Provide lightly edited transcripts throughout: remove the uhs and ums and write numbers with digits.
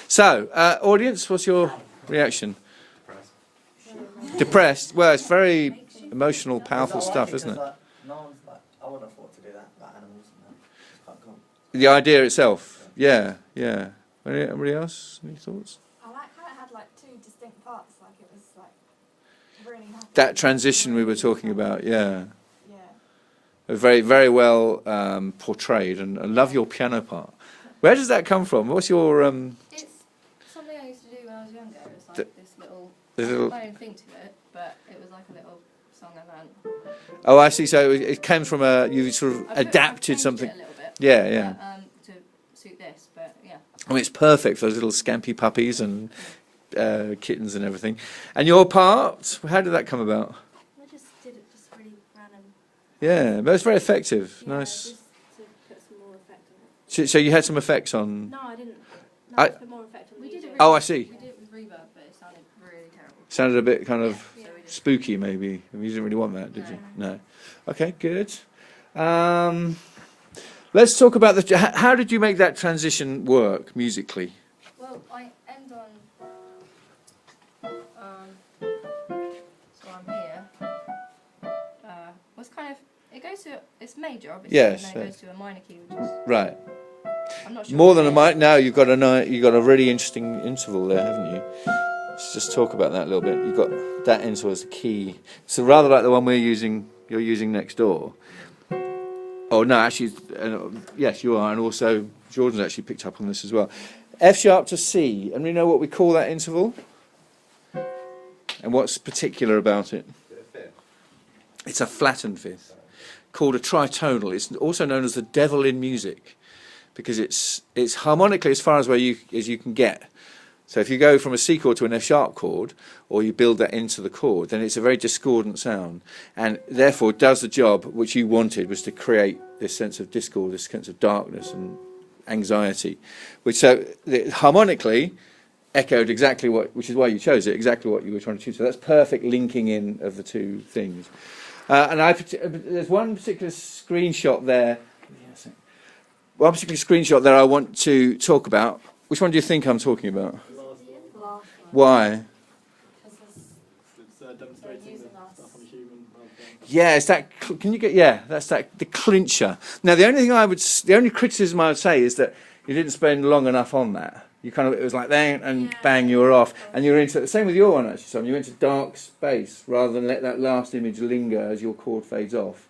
So, audience, what's your reaction? Depressed? Well, it's very emotional, powerful stuff, isn't it? Like, no one's like, I wouldn't have thought to do that about animals and that. It's quite cool. The idea itself, yeah. Anybody else? Any thoughts? I like how it had like two distinct parts, like it was like really happy. That transition we were talking about, yeah. Yeah. Very, very well portrayed, and I love your piano part. Where does that come from? What's your It's something I used to do when I was younger. It was like this little. I didn't think to it, but it was like a little song I learned. Oh, I see. So it came from you sort of I've adapted changed something. it a little bit. Yeah. But, to suit this, but yeah. I mean, it's perfect for those little scampy puppies and kittens and everything. And your part, how did that come about? I just did it just really random. Yeah, but it's very effective. Yeah, Nice. just to put some more effect on it. So you had some effects on. No, I didn't. No, I- just put more effect on the We did music. it. Oh, I see. We did it with reverb, but it sounded really terrible. Sounded a bit kind of Yeah. spooky, maybe. You didn't really want that, did you? No. Okay, good. Let's talk about the. How did you make that transition work musically? Well, I end on. So I'm here. Was kind of. It goes to. It's major, obviously. Yes, And then it goes to a minor key, which is. Right. I'm not sure. More what than it a is. mic. Now you've got a really interesting interval there, haven't you? Let's just talk about that a little bit. You've got that interval as a key. So rather like the one you're using next door. Oh no, actually, yes, you are, and also Jordan's actually picked up on this as well. F sharp to C, and we know what we call that interval. And what's particular about it? It's a flattened fifth, called a tritonal. It's also known as the devil in music, because it's harmonically as far as you can get. So if you go from a C chord to an F sharp chord, or you build that into the chord, then it's a very discordant sound, and therefore does the job which you wanted, was to create this sense of discord, this sense of darkness and anxiety, which harmonically echoed exactly which is why you chose it, exactly what you were trying to choose. So that's perfect linking in of the two things. And there's one particular screenshot there. One particular screenshot there I want to talk about. Which one do you think I'm talking about? Why? It's demonstrating the stuff on a human rather than... Yeah, it's that. Can you get? Yeah, that's the clincher. Now, the only criticism I would say is that you didn't spend long enough on that. It was like bang and bang, you were off, and you're into the same with your one actually. Simon, you went to dark space rather than let that last image linger as your chord fades off.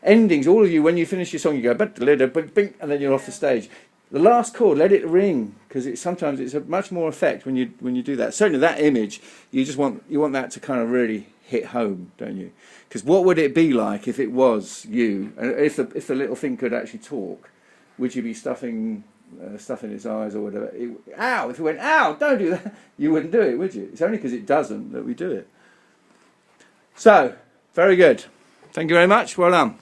Endings, all of you, when you finish your song, you go bing, and then you're off the stage. The last chord, let it ring, because sometimes it's a much more effect when you do that. Certainly that image, you want that to kind of really hit home, don't you? Because what would it be like if it was you, and if the little thing could actually talk? Would you be stuffing its eyes or whatever? Ow! If it went, ow! Don't do that. You wouldn't do it, would you? It's only because it doesn't that we do it. So, very good. Thank you very much. Well done.